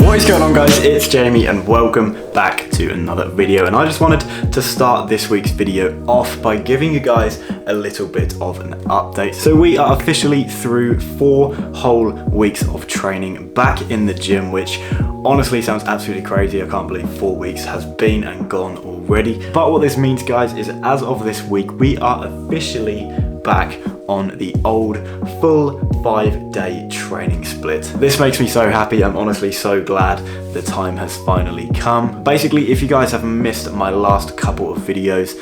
What is going on, guys? It's Jamie and welcome back to another video, and I just wanted to start this week's video off by giving you guys a little bit of an update. So we are officially through 4 whole weeks of training back in the gym, which honestly sounds absolutely crazy. I can't believe 4 weeks has been and gone already. But what this means, guys, is as of this week we are officially back on the old full 5-day training split. This makes me so happy. I'm honestly so glad the time has finally come. Basically, if you guys have missed my last couple of videos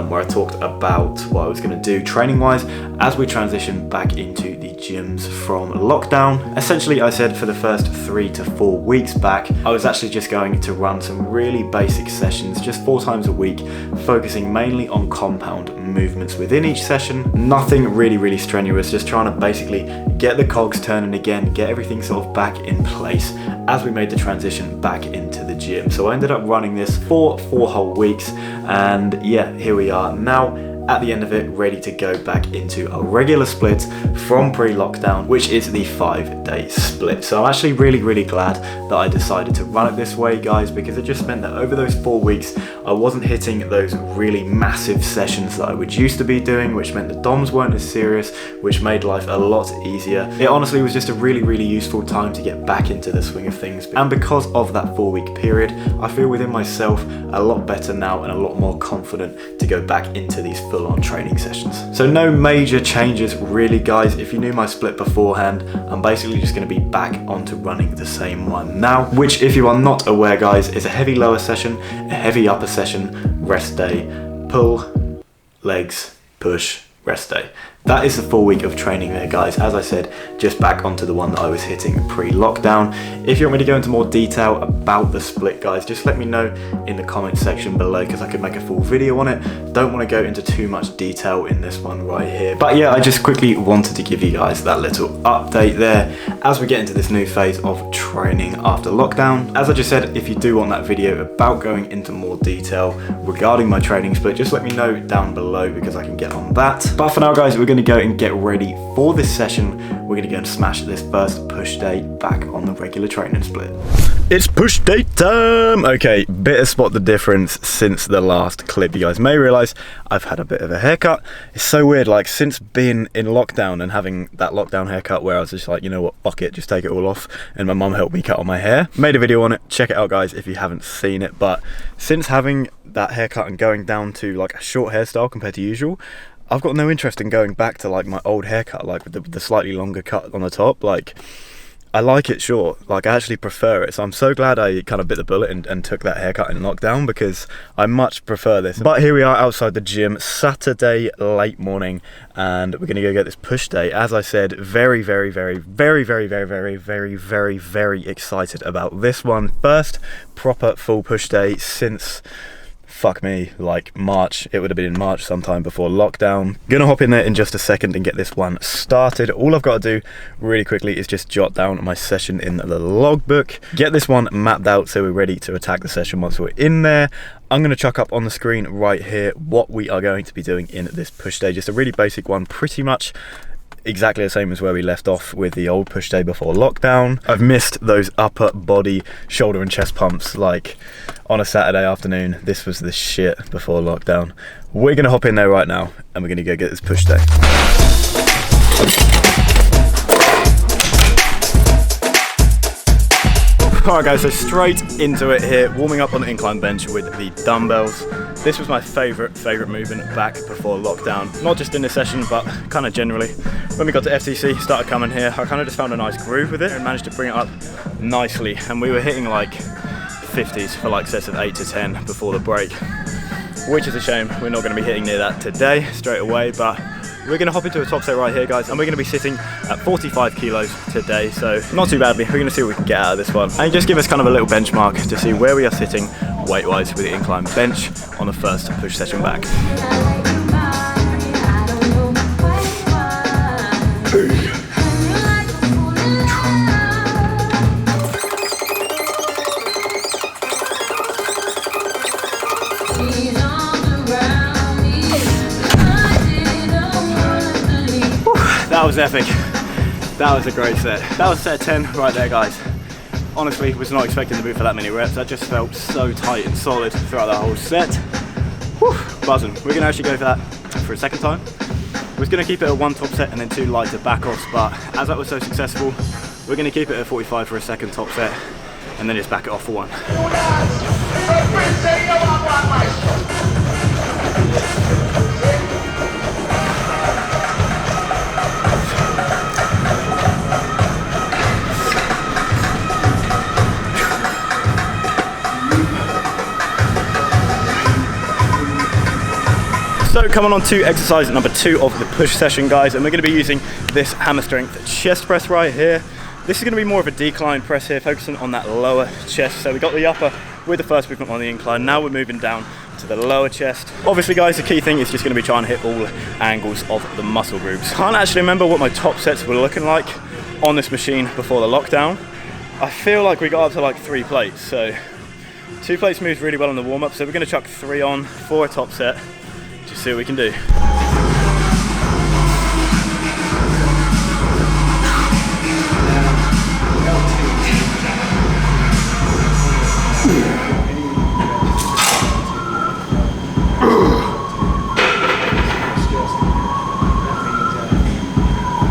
where I talked about what I was going to do training wise as we transition back into the gyms from lockdown, essentially I said for the first 3 to 4 weeks back I was actually just going to run some really basic sessions just 4 times a week, focusing mainly on compound movements within each session. Nothing really strenuous, just trying to basically get the cogs turning again, get everything sort of back in place as we made the transition back into the gym. So I ended up running this for 4 whole weeks, and yeah, here we are now at the end of it, ready to go back into a regular split from pre-lockdown, which is the 5-day split. So I'm actually really glad that I decided to run it this way, guys, because it just meant that over those 4 weeks I wasn't hitting those really massive sessions that I would used to be doing, which meant the DOMs weren't as serious, which made life a lot easier. It honestly was just a really useful time to get back into the swing of things, and because of that 4-week period I feel within myself a lot better now and a lot more confident to go back into these full-on training sessions. So no major changes really, guys. If you knew my split beforehand, I'm basically just going to be back onto running the same one now, which, if you are not aware, guys, is a heavy lower session, a heavy upper session, rest day, pull, legs, push, rest day. That is the full week of training there, guys. As I said, just back onto the one that I was hitting pre-lockdown. If you want me to go into more detail about the split, guys, just let me know in the comment section below, because I could make a full video on it. Don't want to go into too much detail in this one right here. But yeah, I just quickly wanted to give you guys that little update there as we get into this new phase of training after lockdown. As I just said, if you do want that video about going into more detail regarding my training split, just let me know down below, because I can get on that. But for now, guys, we're going to go and get ready for this session. We're going to go and smash this first push day back on the regular training split. It's push day time! Okay, bit of spot the difference since the last clip. You guys may realise I've had a bit of a haircut. It's so weird, like, since being in lockdown and having that lockdown haircut where I was just like, you know what, fuck it, just take it all off, and my mum helped me cut all my hair. Made a video on it, check it out, guys, if you haven't seen it. But since having that haircut and going down to like a short hairstyle compared to usual, I've got no interest in going back to like my old haircut, like with the slightly longer cut on the top. Like, I like it short, like I actually prefer it. So I'm so glad I kind of bit the bullet and took that haircut in lockdown, because I much prefer this. But here we are outside the gym, Saturday late morning, and we're gonna go get this push day. As I said, very excited about this one. First proper full push day since, fuck me, like March. It would have been in March sometime before lockdown. Gonna hop in there in just a second and get this one started. All I've got to do really quickly is just jot down my session in the logbook, get this one mapped out so we're ready to attack the session once we're in there. I'm going to chuck up on the screen right here what we are going to be doing in this push day. Just a really basic one, pretty much exactly the same as where we left off with the old push day before lockdown. I've missed those upper body shoulder and chest pumps like on a Saturday afternoon. This was the shit before lockdown. We're gonna hop in there right now and we're gonna go get this push day. Alright, guys, so straight into it here, warming up on the incline bench with the dumbbells. This was my favourite movement back before lockdown. Not just in this session, but kind of generally. When we got to FTC, started coming here, I kind of just found a nice groove with it and managed to bring it up nicely. And we were hitting like 50s for like sets of 8 to 10 before the break, which is a shame. We're not going to be hitting near that today straight away, but we're going to hop into a top set right here, guys, and we're going to be sitting at 45 kilos today, so not too badly. We're going to see what we can get out of this one and just give us kind of a little benchmark to see where we are sitting weight-wise with the incline bench on the first push session back. That was epic. That was a great set. That was set 10 right there, guys. Honestly, was not expecting to move for that many reps. That just felt so tight and solid throughout the whole set. Whew, buzzing. We're gonna actually go for that for a second time. We're gonna keep it at 1 top set and then 2 lighter back-offs, but as that was so successful, we're gonna keep it at 45 for a second top set and then just back it off for 1. So coming on to exercise number 2 of the push session, guys, and we're going to be using this hammer strength chest press right here. This is going to be more of a decline press here, focusing on that lower chest. So we got the upper with the first movement on the incline. Now we're moving down to the lower chest. Obviously, guys, the key thing is just going to be trying to hit all angles of the muscle groups. Can't actually remember what my top sets were looking like on this machine before the lockdown. I feel like we got up to like 3 plates. So 2 plates moves really well in the warm up. So we're going to chuck 3 on for a top set. Just see what we can do.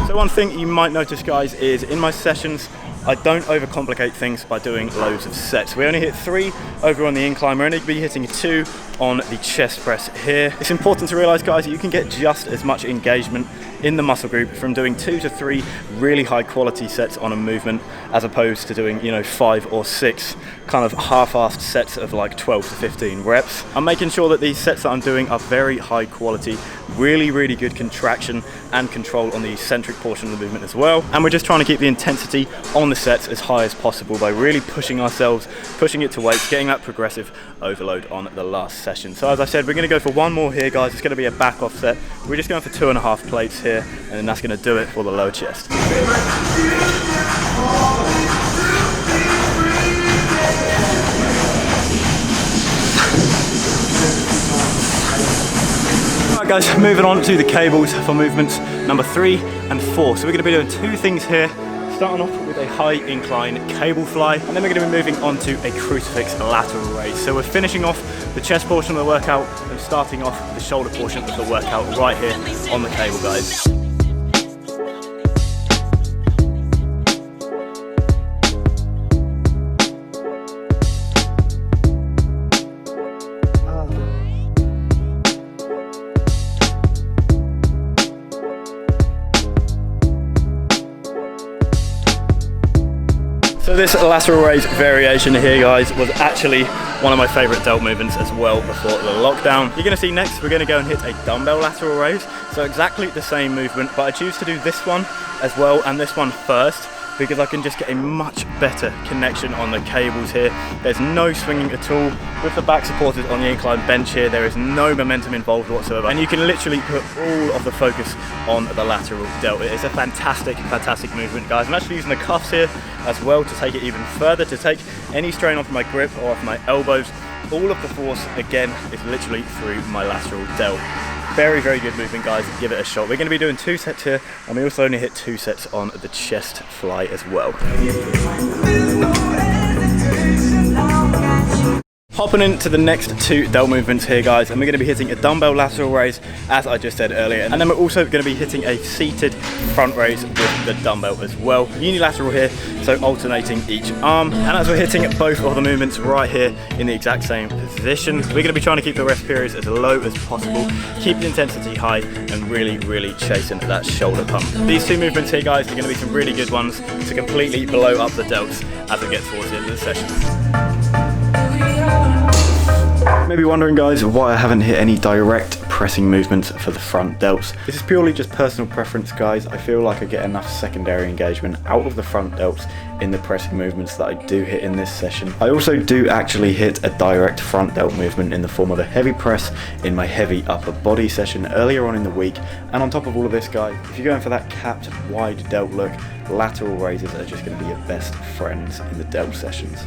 So one thing you might notice, guys, is in my sessions, I don't overcomplicate things by doing loads of sets. We only hit 3 over on the incline. We're only going to be hitting 2 on the chest press here. It's important to realize, guys, that you can get just as much engagement in the muscle group from doing 2 to 3 really high quality sets on a movement as opposed to doing, you know, 5 or 6 kind of half-assed sets of like 12 to 15 reps. I'm making sure that these sets that I'm doing are very high quality, really good contraction and control on the eccentric portion of the movement as well. And we're just trying to keep the intensity on the sets as high as possible by really pushing ourselves, pushing it to weights, getting that progressive overload on the last session. So as I said, we're going to go for 1 more here, guys. It's going to be a back off set. We're just going for 2.5 plates here, and then that's going to do it for the lower chest. Alright, guys, moving on to the cables for movements number 3 and 4. So we're going to be doing 2 things here. Starting off with a high incline cable fly, and then we're going to be moving on to a crucifix lateral raise. So we're finishing off the chest portion of the workout and starting off the shoulder portion of the workout right here on the cable, guys. So this lateral raise variation here, guys, was actually one of my favorite delt movements as well before the lockdown. You're gonna see next, we're gonna go and hit a dumbbell lateral raise. So exactly the same movement, but I choose to do this one as well and this one first because I can just get a much better connection on the cables here. There's no swinging at all. With the back supported on the incline bench here, there is no momentum involved whatsoever. And you can literally put all of the focus on the lateral delt. It is a fantastic movement, guys. I'm actually using the cuffs here as well to take it even further, to take any strain off my grip or off my elbows. All of the force, again, is literally through my lateral delt. Very good movement, guys. Give it a shot. We're going to be doing 2 sets here, and we also only hit 2 sets on the chest fly as well. Hopping into the next 2 delt movements here, guys, and we're going to be hitting a dumbbell lateral raise, as I just said earlier, and then we're also going to be hitting a seated front raise with the dumbbell as well. Unilateral here, so alternating each arm, and as we're hitting both of the movements right here in the exact same position, we're going to be trying to keep the rest periods as low as possible, keep the intensity high, and really chasing that shoulder pump. These 2 movements here, guys, are going to be some really good ones to completely blow up the delts as we get towards the end of the session. Maybe wondering, guys, why I haven't hit any direct pressing movements for the front delts. This is purely just personal preference, guys. I feel like I get enough secondary engagement out of the front delts in the pressing movements that I do hit in this session. I also do actually hit a direct front delt movement in the form of a heavy press in my heavy upper body session earlier on in the week. And on top of all of this, guys, if you're going for that capped wide delt look, lateral raises are just going to be your best friends in the delt sessions.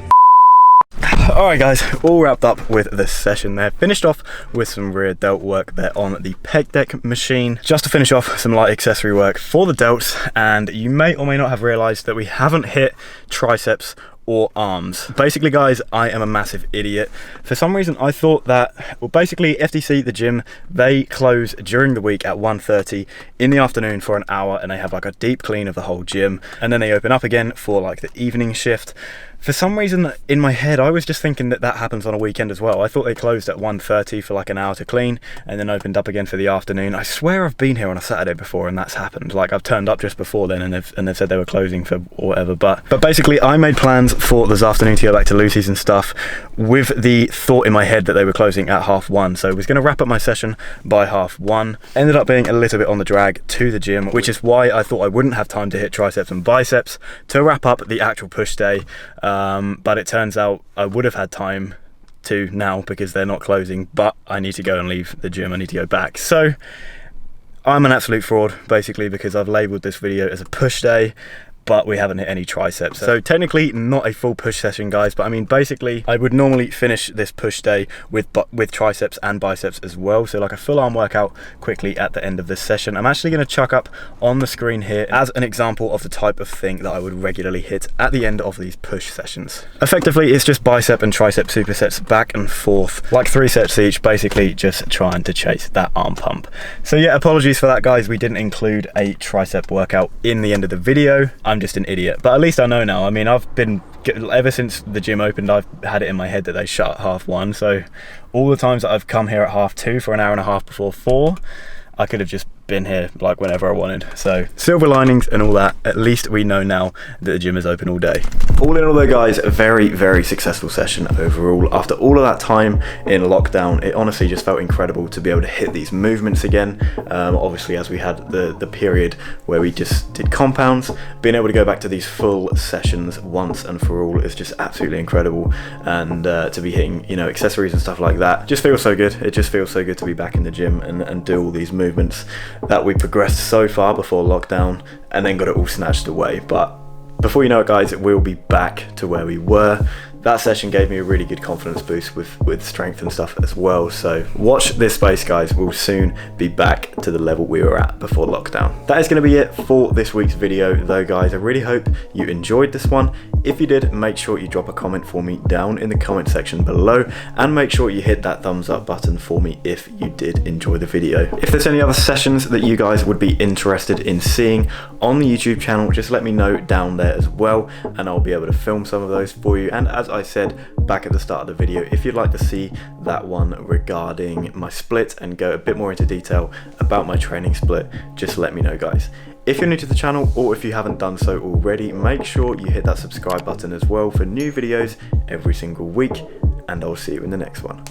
Alright, guys, all wrapped up with this session there. Finished off with some rear delt work there on the pec deck machine. Just to finish off some light accessory work for the delts, and you may or may not have realised that we haven't hit triceps or arms. Basically guys, I am a massive idiot. For some reason I thought that, well, basically FTC, the gym, they close during the week at 1:30 in the afternoon for an hour, and they have like a deep clean of the whole gym, and then they open up again for like the evening shift. For some reason in my head I was just thinking that that happens on a weekend as well. I thought they closed at 1:30 for like an hour to clean and then opened up again for the afternoon. I swear I've been here on a Saturday before and that's happened. Like I've turned up just before then and they've said they were closing for whatever. But basically I made plans for this afternoon to go back to Lucy's and stuff with the thought in my head that they were closing at 1:30. So I was going to wrap up my session by 1:30. Ended up being a little bit on the drag to the gym, which is why I thought I wouldn't have time to hit triceps and biceps to wrap up the actual push day. But it turns out I would have had time to now because they're not closing, but I need to go and leave the gym. I need to go back. So I'm an absolute fraud basically because I've labeled this video as a push day, but we haven't hit any triceps. So technically not a full push session guys, but I mean basically I would normally finish this push day with triceps and biceps as well. So like a full arm workout quickly at the end of this session. I'm actually going to chuck up on the screen here as an example of the type of thing that I would regularly hit at the end of these push sessions. Effectively it's just bicep and tricep supersets back and forth, like 3 sets each, basically just trying to chase that arm pump. So yeah, apologies for that guys, we didn't include a tricep workout in the end of the video. I'm just an idiot, but at least I know now. I mean, I've been, ever since the gym opened, I've had it in my head that they shut at 1:30. So all the times that I've come here at 2:30 for an hour and a half before 4, I could have just been here like whenever I wanted. So silver linings and all that, at least we know now that the gym is open all day. All in all though guys, a very successful session overall. After all of that time in lockdown, it honestly just felt incredible to be able to hit these movements again. Obviously as we had the period where we just did compounds, being able to go back to these full sessions once and for all is just absolutely incredible. And to be hitting, you know, accessories and stuff like that just feels so good. It just feels so good to be back in the gym and do all these movements that we progressed so far before lockdown and then got it all snatched away. But before you know it guys, we'll be back to where we were. That session gave me a really good confidence boost with strength and stuff as well. So watch this space guys, we'll soon be back to the level we were at before lockdown. That is going to be it for this week's video though guys. I really hope you enjoyed this one. If you did, make sure you drop a comment for me down in the comment section below, and make sure you hit that thumbs up button for me if you did enjoy the video. If there's any other sessions that you guys would be interested in seeing on the YouTube channel, just let me know down there as well, and I'll be able to film some of those for you. And as I said back at the start of the video, if you'd like to see that one regarding my split and go a bit more into detail about my training split, just let me know guys. If you're new to the channel, or if you haven't done so already, make sure you hit that subscribe button as well for new videos every single week, and I'll see you in the next one.